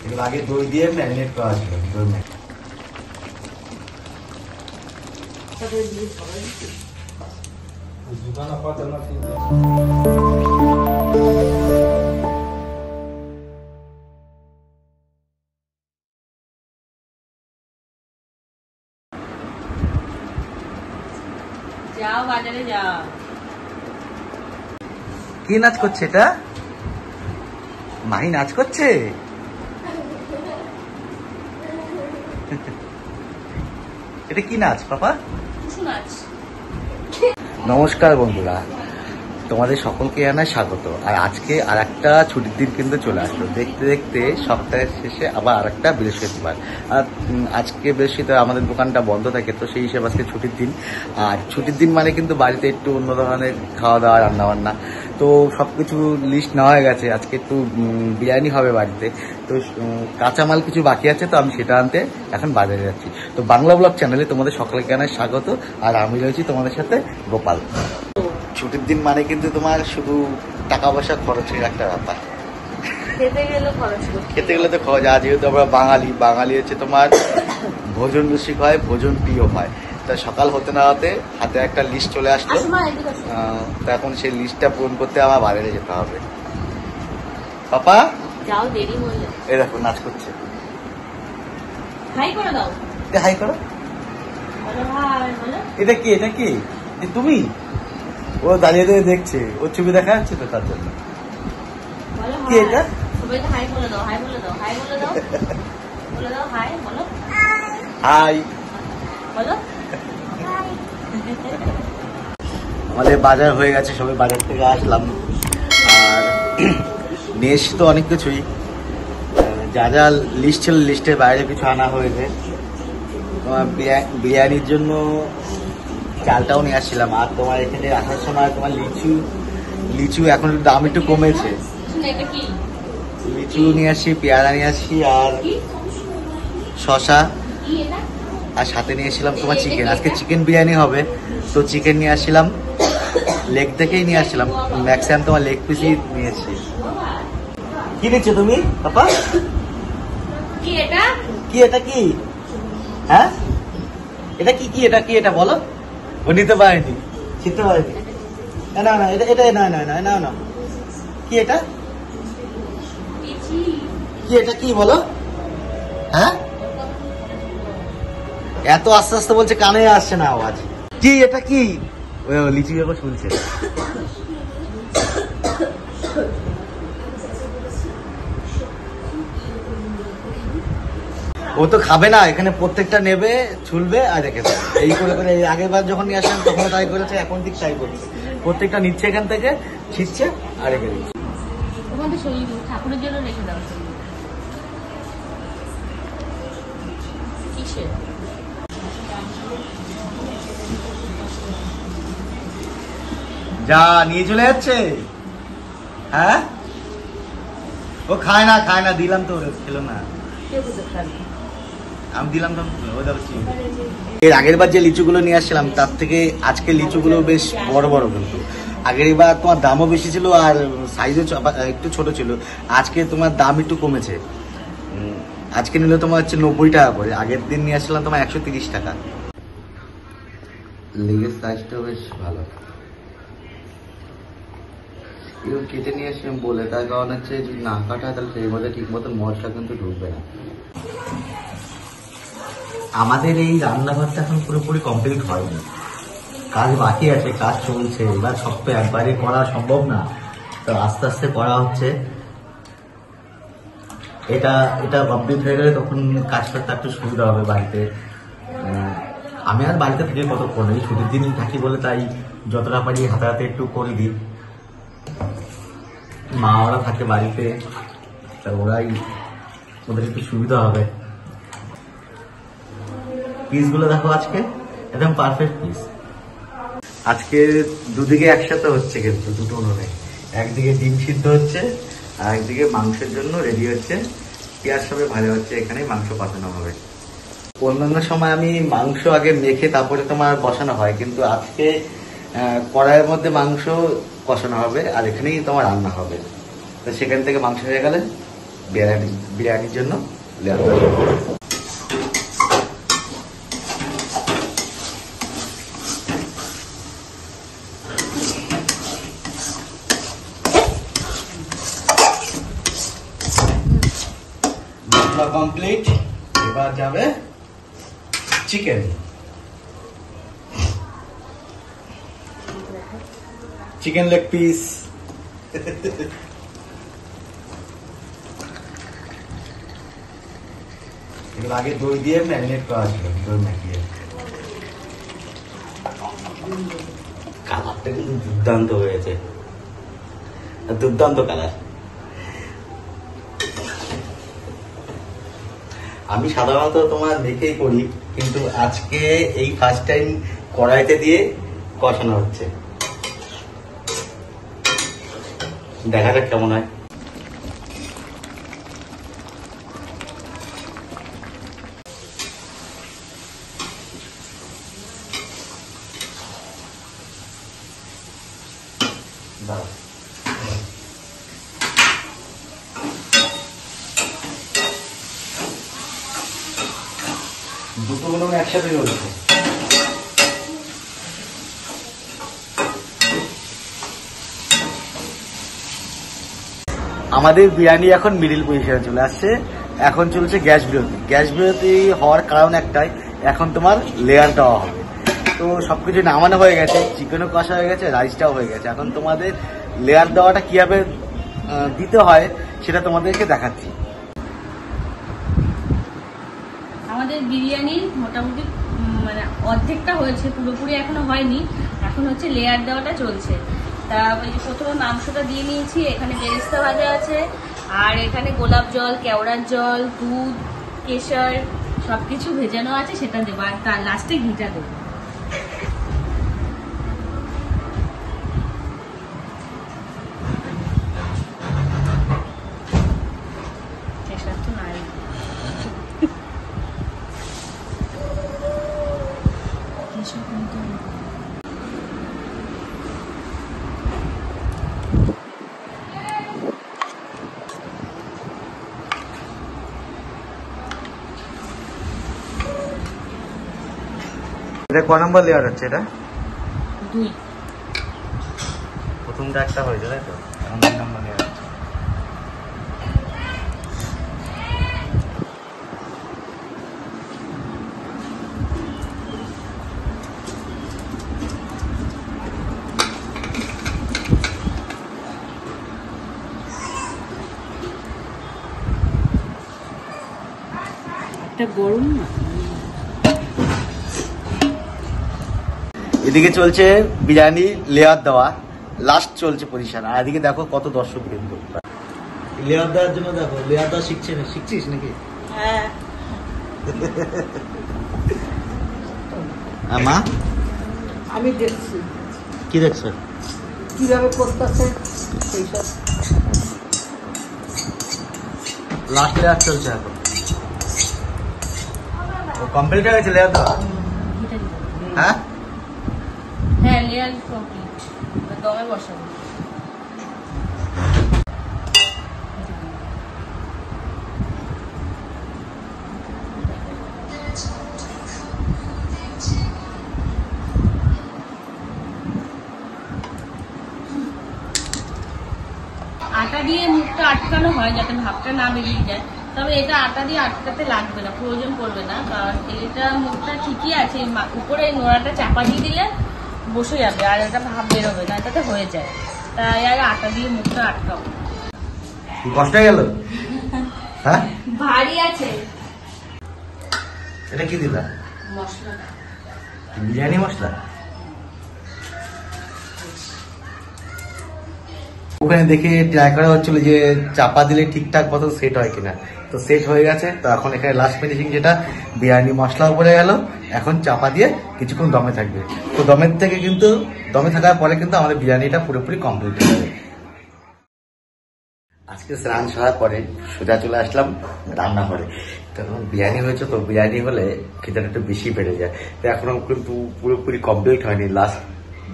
এগুলো আগে দই দিয়ে ম্যারিনেট করা ছিল। দই যাও বাজারে যাও। কি নাচ করছে এটা? মাহি নাচ করছে? এটা কি নাচ পাপা? নাচ। নমস্কার বন্ধুরা, তোমাদের সকলকে জানাই স্বাগত। আর আজকে আর একটা ছুটির দিন কিন্তু চলে আসলো। দেখতে দেখতে সপ্তাহের শেষে আবার আর একটা বৃহস্পতিবার। আর আজকে বৃহস্পতিবার আমাদের দোকানটা বন্ধ থাকে, তো সেই হিসেবে আজকে ছুটির দিন। আর ছুটির দিন মানে কিন্তু বাড়িতে একটু অন্য ধরনের খাওয়া দাওয়া, রান্নাবান্না, তো সব কিছু লিস্ট নেওয়া হয়ে গেছে। আজকে একটু বিরিয়ানি হবে বাড়িতে, তো কাঁচামাল কিছু বাকি আছে, তো আমি সেটা আনতে এখন বাজারে যাচ্ছি। তো বাংলা ব্লগ চ্যানেলে তোমাদের সকলকে জানাই স্বাগত। আর আমি রয়েছি তোমাদের সাথে গোপাল। ছুটির দিন মানে কিন্তু তোমার শুধু টাকা পয়সা খরচের একটা ব্যাপার। খেতে গেলে তো খরচ। আর যেহেতু আমরা বাঙালি হচ্ছে তোমার ভোজন রসিক হয়, ভোজন প্রিয় হয়। তা সকাল হতে না হতে হাতে একটা লিস্ট চলে আসলো। তা এখন সেই লিস্টটা পূরণ করতে আমার বাজারে যেতে হবে। পাপা যাও, দেরি হয়ে যাবে। এই দেখো নাচ করছে। হাই করে দাও। হাই করো। এটা কি তুমি? ও দাঁড়িয়ে দাঁড়িয়ে দেখছে, ওর ছবি দেখা যাচ্ছে তো, তার জন্য। কি এটা? সবাইকে হাই বলে দাও, হাই বলে দাও, হাই বলে দাও, বলে দাও হাই, বলো হাই, বলো। আমাদের বাজার হয়ে গেছে, সবাই বাজার থেকে আসলাম। আর নিয়ে এসছি তো অনেক কিছুই, যা যা লিস্ট ছিল লিস্টের বাইরে কিছু আনা হয়েছে। তোমার বিরিয়ানির জন্য চালটাও নিয়ে আসছিলাম। আর তোমার এখানে আসার সময় তোমার লিচু এখন দাম একটু কমেছে, লিচু নিয়ে আসছি, পেয়ারা নিয়ে আসছি, আর শশা, আর সাথে নিয়ে এসেছিলাম তোমার চিকেন। আজকে চিকেন বিরিয়ানি হবে, তো চিকেন নিয়ে আসছিলাম। লেগ থেকেই নিয়ে আসছিলাম, ম্যাক্সিমাম তোমার লেগ পিসই নিয়েছি। কি নিচ্ছ তুমি পাপা? কি এটা? কি হ্যাঁ, এটা কি এটা বলো? ও নিতে পারেনি, শিখতে পারেনি। না না, কি এটা? কি বলো? হ্যাঁ, এত আস্তে আস্তে বলছে, কানে আসছে না আওয়াজ। কি এটা? কি লিচু যখন শুনছে। ও তো খাবে না, এখানে প্রত্যেকটা নেবে, ছুলবে আর রেখে দেবে। এই করে আগের বার যখন নিয়ে আসেন তখন তাই করেছে, এখন ঠিক তাই করছে। প্রত্যেকটা নিচ্ছে এখান থেকে, ছিটছে আর রেখে দিচ্ছে। ঠাকুরের জন্য রেখে দাও। কিসের? যা নিয়ে চলে যাচ্ছে। হ্যাঁ, ও খায় না, দিলাম তো, খেলো না। আমি দিলাম তো। এর আগের বার যে লিচুগুলো নিয়ে আসছিলাম তার থেকে আজকে লিচুগুলো বেশ বড় বড়, কিন্তু আগের বার তোমার দামও বেশি ছিল আর সাইজও একটু ছোট ছিল। আজকে তোমার দাম একটু কমেছে। আজকে নিলে তোমার হচ্ছে 90 টাকা করে, আগের দিন নিয়ে আসছিলাম তোমার 130 টাকা। লেগের সাইজটাও বেশ ভালো। এরকম কেটে নিয়ে আসলাম বলে, তার কারণ হচ্ছে যদি না কাটা তাহলে সেই মধ্যে ঠিক মতো মশলা কিন্তু ঢুকবে না। আমাদের এই রান্নাঘরটা এখন পুরোপুরি কমপ্লিট হয়নি, কাজ বাকি আছে, কাজ চলছে। এবার সব তো একবারে করা সম্ভব না, তো আস্তে আস্তে করা হচ্ছে। এটা কমপ্লিট হয়ে গেলে তখন কাজ করতে একটু সুবিধা হবে বাড়িতে। আমি আর বাড়িতে থেকে কতক্ষণ, এই ছুটির দিনই থাকি বলে তাই যতটা পারি হাতে হাতে একটু করে দিই। মা ওরা থাকে বাড়িতে, তা ওদের একটু সুবিধা হবে। পিসগুলো দেখো আজকে একদম পারফেক্ট পিস। আজকে দুদিকে একসাথে হচ্ছে, কিন্তু দুটো উনুনে, একদিকে ডিম সিদ্ধ হচ্ছে আর একদিকে মাংসের জন্য রেডি হচ্ছে, পেঁয়াজ সবে ভাজা হচ্ছে, এখানে মাংস কষানো হবে। অন্যান্য সময় আমি মাংস আগে মেখে তারপরে তোমার বসানো হয়, কিন্তু আজকে কড়াইয়ের মধ্যে মাংস কষানো হবে আর এখানেই তোমার রান্না হবে। তো সেখান থেকে মাংস হয়ে গেলে বিরিয়ানির জন্য লেয়ার দেওয়া। মশলা কমপ্লিট, এবার যাবে চিকেন। Chicken leg piece. এগুলো আগে দই দিয়ে ম্যারিনেট করা ছিল, দই মাখিয়ে। কালারটা কিন্তু দুর্দান্ত হয়েছে, দুর্দান্ত কালার। আমি সাধারণত তোমার দেখেই করি, কিন্তু আজকে এই ফার্স্ট টাইম কড়াইতে দিয়ে কষানো হচ্ছে। দেখা যাক কেমন হয়। দুটো গুলো একসাথে চলছে। আমাদের বিরিয়ানি এখন মিডিল পজিশনে চলে আসছে। এখন চলছে গ্যাস বিরতি। গ্যাস বিরতি হওয়ার কারণ একটাই, এখন তোমার লেয়ার দেওয়া হবে। তো সবকিছু নামানো হয়ে গেছে, চিকেনও কষা হয়ে গেছে, রাইসটাও হয়ে গেছে। এখন তোমাদের লেয়ার দেওয়াটা কিভাবে দিতে হয় সেটা তোমাদেরকে দেখাচ্ছি। আমাদের বিরিয়ানির মোটামুটি মানে অর্ধেকটা হয়েছে, পুরোপুরি এখনো হয়নি। এখন হচ্ছে লেয়ার দেওয়াটা চলছে। তা ওই যে প্রথমে মাংসটা দিয়ে নিয়েছি, এখানে বেরেস্তা ভাজা আছে, আর এখানে গোলাপ জল, কেওড়ার জল, দুধ, কেশর সবকিছু ভেজানো আছে, সেটা দেবো। আর তার লাস্টে ঘিটা দেবো। কেশর তো নাই। এটা ক নম্বর লেয়ার হচ্ছে? এটা 2। প্রথমটা একটা হয়েছে, তাই তো? এখন 2 নম্বর লেয়ার হচ্ছে। এটা গরম না। এদিকে চলছে বিরিয়ানি লেয়ার দেওয়া, লাস্ট চলছে পজিশন। আর এদিকে দেখো কত দর্শক বিন্দু লেয়ার দেওয়ার জন্য। দেখো লেয়ার দেওয়া শিখছিস নাকি? হ্যাঁ। মা আমি দেখছি কি দেখছো? কিভাবে করতেছে সেইসব। লাস্ট লেয়ার চলছে এখন। ও কমপ্লিট হয়ে গেছে লেয়ার দেওয়া? হ্যাঁ হ্যাঁ, লেয়ার কমপ্লিট। দমে বসাবো। আটা দিয়ে মুখটা আটকানো হয় যাতে ভাবটা না বেরিয়ে যায়, তবে এটা আটা দিয়ে আটকাতে লাগবে না, প্রয়োজন পড়বে না। কারণ এটা মুখটা ঠিকই আছে, উপরে নোড়াটা চাপা দিয়ে দিলে বসে যাবে, আর এটা ভাব বেরোবে না, এটাতে হয়ে যায়। তাই আর আটা দিয়ে মুখটা আটকাবো। কষ্ট হয়ে গেল? হ্যাঁ ভারী আছে। এটা কি দিলা? মশলা। বিরিয়ানি মশলা। ওখানে দেখে ট্রাই করা হচ্ছিল যে চাপা দিলে ঠিকঠাক মতো সেট হয় কিনা। তো সেট হয়ে গেছে। তো এখন এখানে লাস্ট ফিনিশিং যেটা বিরিয়ানি মশলা উপরে গেল, এখন চাপা দিয়ে কিছুক্ষণ দমে থাকবে। তো দমে থাকার পরে কিন্তু আমাদের বিরিয়ানিটা পুরোপুরি কমপ্লিট হয়ে যাবে। আজকে স্নান সারার পরে সোজা চলে আসলাম রান্নাঘরে। কারণ বিরিয়ানি হয়েছে, তো বিরিয়ানি হলে খেতে একটু বেশি বেড়ে যায়। তো এখনো কিন্তু পুরোপুরি কমপ্লিট হয়নি, লাস্ট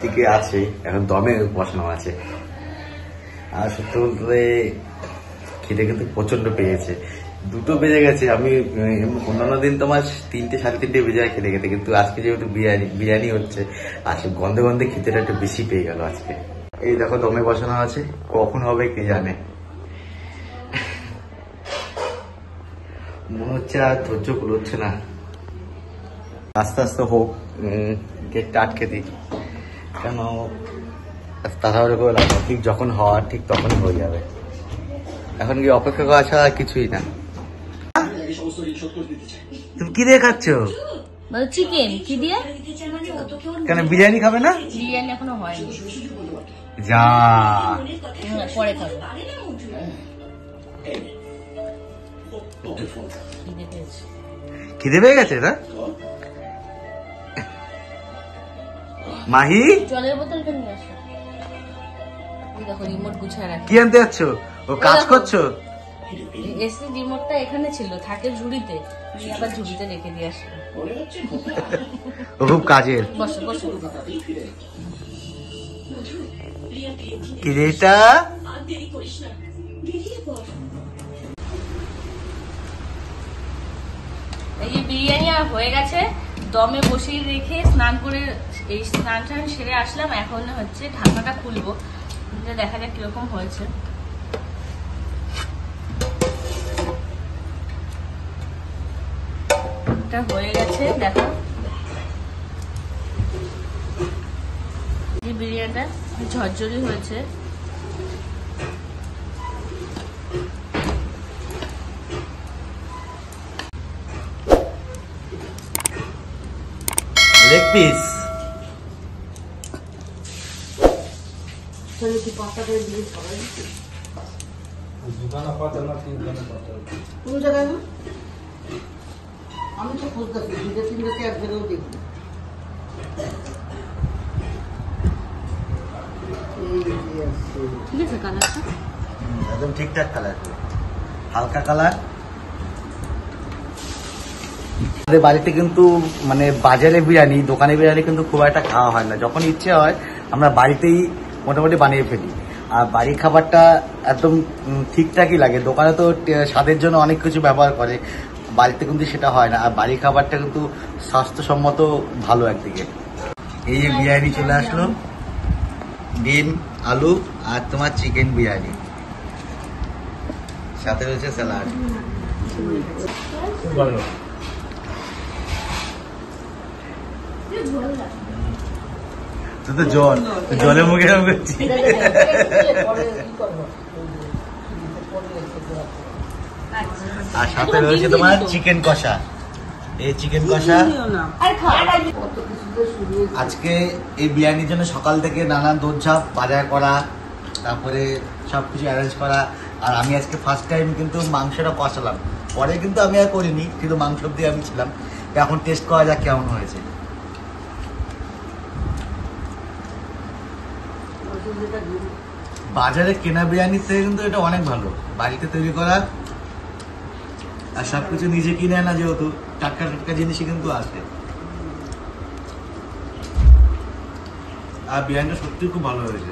দিকে আছে, এখন দমে বসানো আছে। আর সত্যি বলতে খিদে কিন্তু প্রচন্ড পেয়েছে। 2টো বেজে গেছে। আমি অন্যান্য দিন তোমার 3টে 3:30 বেজে যায় খেতে খেতে, কিন্তু আজকে যেহেতু বিরিয়ানি হচ্ছে আর সে গন্ধে গন্ধে খিদেটা একটু বেশি পেয়ে গেল আজকে। এই দেখো দমে বসানো আছে, কখন হবে কে জানে। মনে হচ্ছে আর ধৈর্য কুলোচ্ছে না। আস্তে আস্তে হোক, গেটটা আটকে দিই, কেন তাড়াহুড়ো করে লাগবে। ঠিক যখন হওয়ার ঠিক তখনই হয়ে যাবে। এখন কি অপেক্ষা করা ছাড়া কিছুই না। তুমি কি দিয়ে খাচ্ছ? চিকেন। কি দিয়ে? কেন বিরিয়ানি খাবে না? বিরিয়ানি এখনো হয়নি, যা পরে খাবো। খিদে পেয়ে গেছে না? মাহি জলের বোতলটা নিয়ে আসো। দেখো রিমোট গুছিয়ে রাখি। কি আনতে যাচ্ছ? ও কাজ করছো? এসি রিমোটটা এখানে ছিল, থাকে ঝুড়িতে, আবার ঝুড়িতে রেখে দিয়ে আসি। ও খুব কাজের। বসো বসো। কি রে এটা? এই যে বিরিয়ানি হয়ে গেছে, দমে বসিয়ে রেখে স্নান করে এই স্নান টান সেরে আসলাম। এখন হচ্ছে ঢাকনাটা খুলবো, দেখা যাক কিরকম হয়েছে। এটা হয়ে গেছে, দেখো এই বিরিয়ানিটা ঝরঝরি হয়েছে। Leg piece. কোন জায়গায় না? আমি তো খুঁজতেছি 2-3 এক জায়গাও দেখি। ঠিক আছে, কালারটা একদম ঠিকঠাক কালার, হালকা কালার। আমাদের বাড়িতে কিন্তু মানে বাজারে বিরিয়ানি, দোকানে বিরিয়ানি কিন্তু খুব একটা খাওয়া হয় না। যখন ইচ্ছে হয় আমরা বাড়িতেই মোটামুটি বানিয়ে ফেলি। আর বাড়ির খাবারটা একদম ঠিকঠাকই লাগে। দোকানে তো স্বাদের জন্য অনেক কিছু ব্যবহার করে, বাড়িতে কিন্তু সেটা হয় না। আর বাড়ির খাবারটা কিন্তু স্বাস্থ্যসম্মত ভালো একদিকে। এই যে বিরিয়ানি চলে আসলো, ডিম আলু আর তোমার চিকেন বিরিয়ানি, সাথে রয়েছে স্যালাড। তুই তো জলে মুখে করছি। আর সাথে রয়েছে তোমার চিকেন কষা। এই চিকেন কষা আজকে এই বিরিয়ানির জন্য সকাল থেকে নানান দৌড়ঝাঁপ, বাজার করা, তারপরে সবকিছু অ্যারেঞ্জ করা। আর আমি আজকে ফার্স্ট টাইম কিন্তু মাংসটা কষালাম। পরে কিন্তু আমি আর করিনি, কিন্তু মাংস দিয়ে আমি ছিলাম। এখন টেস্ট করা যাক কেমন হয়েছে। বাজারে কেনা বিরিয়ানির থেকে কিন্তু এটা অনেক ভালো, বাড়িতে তৈরি করা। আর সবকিছু নিজে কিনে আনা, যেহেতু টাটকা টাটকা জিনিসই কিন্তু আসে। আর বিরিয়ানিটা সত্যি খুব ভালো হয়েছে।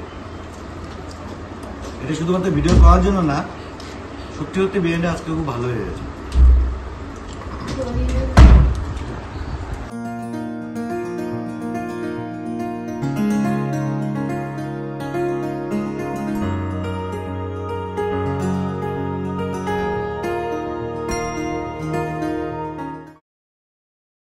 এটা শুধুমাত্র ভিডিও করার জন্য না, সত্যি সত্যি বিরিয়ানিটা আজকে খুব ভালো হয়ে গেছে।